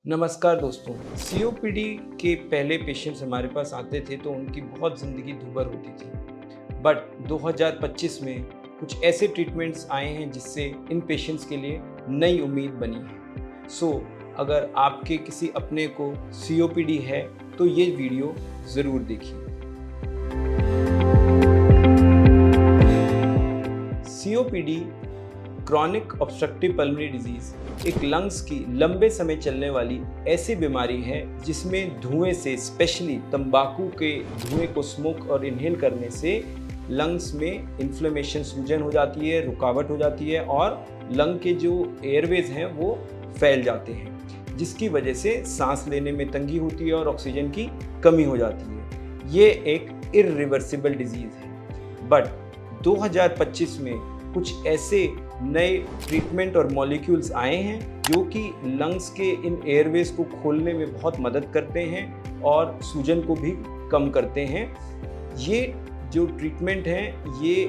नमस्कार दोस्तों। सीओपीडी के पहले पेशेंट्स हमारे पास आते थे तो उनकी बहुत ज़िंदगी दूभर होती थी। बट 2025 में कुछ ऐसे ट्रीटमेंट्स आए हैं जिससे इन पेशेंट्स के लिए नई उम्मीद बनी है। सो अगर आपके किसी अपने को सीओपीडी है तो ये वीडियो ज़रूर देखिए। COPD chronic obstructive pulmonary disease एक लंग्स की लंबे समय चलने वाली ऐसी बीमारी है जिसमें धुएं से, स्पेशली तंबाकू के धुएं को स्मोक और इनहेल करने से लंग्स में इन्फ्लेमेशन, सूजन हो जाती है, रुकावट हो जाती है और लंग के जो एयरवेज हैं वो फैल जाते हैं, जिसकी वजह से सांस लेने में तंगी होती है और ऑक्सीजन की कमी हो जाती है। ये एक इरिवर्सिबल डिजीज़ है। बट 2025 में कुछ ऐसे नए ट्रीटमेंट और मॉलिक्यूल्स आए हैं जो कि लंग्स के इन एयरवेज को खोलने में बहुत मदद करते हैं और सूजन को भी कम करते हैं। ये जो ट्रीटमेंट हैं ये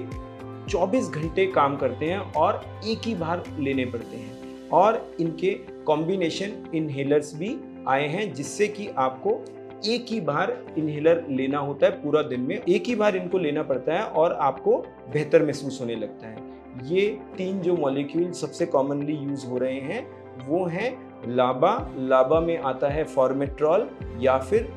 24 घंटे काम करते हैं और एक ही बार लेने पड़ते हैं और इनके कॉम्बिनेशन इनहेलर्स भी आए हैं जिससे कि आपको एक ही बार इनहेलर लेना होता है, पूरा दिन में एक ही बार इनको लेना पड़ता है और आपको बेहतर महसूस होने लगता है। ये 3 जो मॉलिक्यूल सबसे कॉमनली यूज हो रहे हैं वो हैं लाबा में आता है फॉर्मेट्रॉल या फिर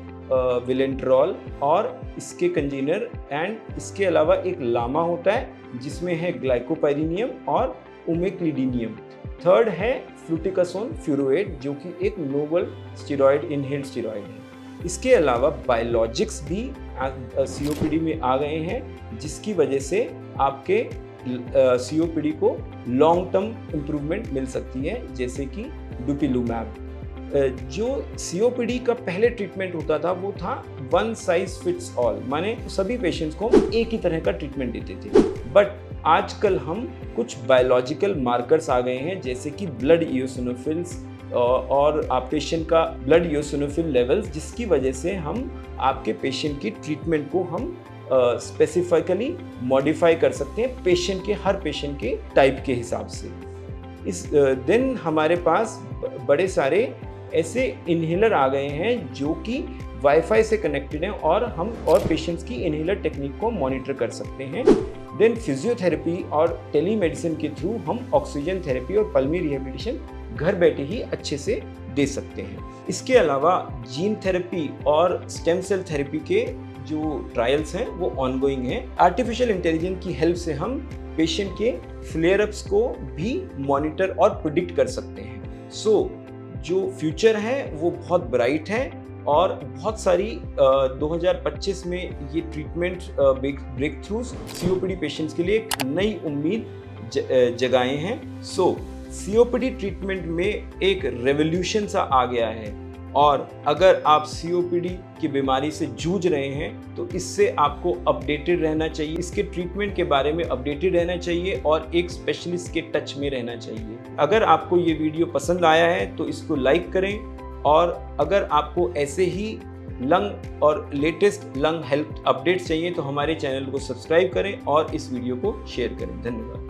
विलेंट्रॉल और इसके कंजीनर, एंड इसके अलावा एक लामा होता है जिसमें है ग्लाइकोपाइरिनियम और ओमेक्लिडिनियम। थर्ड है फ्लूटिकासोन फ्यूरोएट जो कि एक नोवल स्टेरॉयड, इनहेल्ड स्टेरॉयड है। इसके अलावा बायोलॉजिक्स भी सीओपीडी में आ गए हैं जिसकी वजह से आपके सीओपीडी को लॉन्ग टर्म इम्प्रूवमेंट मिल सकती है, जैसे कि डुपिलुमैब। जो सीओपीडी का पहले ट्रीटमेंट होता था वो था वन साइज फिट्स ऑल, माने सभी पेशेंट्स को एक ही तरह का ट्रीटमेंट देते थे। बट आजकल हम कुछ बायोलॉजिकल मार्कर्स आ गए हैं जैसे कि ब्लड इओसिनोफिल्स और आप पेशेंट का ब्लड इओसिनोफिल लेवल्स, जिसकी वजह से हम आपके पेशेंट की ट्रीटमेंट को हम स्पेसिफिकली मॉडिफाई कर सकते हैं पेशेंट के, हर पेशेंट के टाइप के हिसाब से। इस दिन हमारे पास बड़े सारे ऐसे इनहेलर आ गए हैं जो कि वाईफाई से कनेक्टेड हैं और हम और पेशेंट्स की इनहेलर टेक्निक को मॉनिटर कर सकते हैं। देन फिजियोथेरेपी और टेलीमेडिसिन के थ्रू हम ऑक्सीजन थेरेपी और पल्मोनरी रिहैबिलिटेशन घर बैठे ही अच्छे से दे सकते हैं। इसके अलावा जीन थेरेपी और स्टेम सेल थेरेपी के जो ट्रायल्स हैं वो ऑनगोइंग हैं। आर्टिफिशियल इंटेलिजेंस की हेल्प से हम पेशेंट के फ्लेयर अप्स को भी मॉनिटर और प्रिडिक्ट कर सकते हैं। सो जो फ्यूचर है वो बहुत ब्राइट है और बहुत सारी 2025 में ये treatment breakthroughs COPD patients के लिए एक नई उम्मीद जगाए हैं। सो सीओपीडी ट्रीटमेंट में एक रेवोल्यूशन सा आ गया है और अगर आप सीओपीडी की बीमारी से जूझ रहे हैं तो इससे आपको अपडेटेड रहना चाहिए, इसके ट्रीटमेंट के बारे में अपडेटेड रहना चाहिए और एक स्पेशलिस्ट के टच में रहना चाहिए। अगर आपको ये वीडियो पसंद आया है तो इसको लाइक करें और अगर आपको ऐसे ही लंग और लेटेस्ट लंग हेल्थ अपडेट्स चाहिए तो हमारे चैनल को सब्सक्राइब करें और इस वीडियो को शेयर करें। धन्यवाद।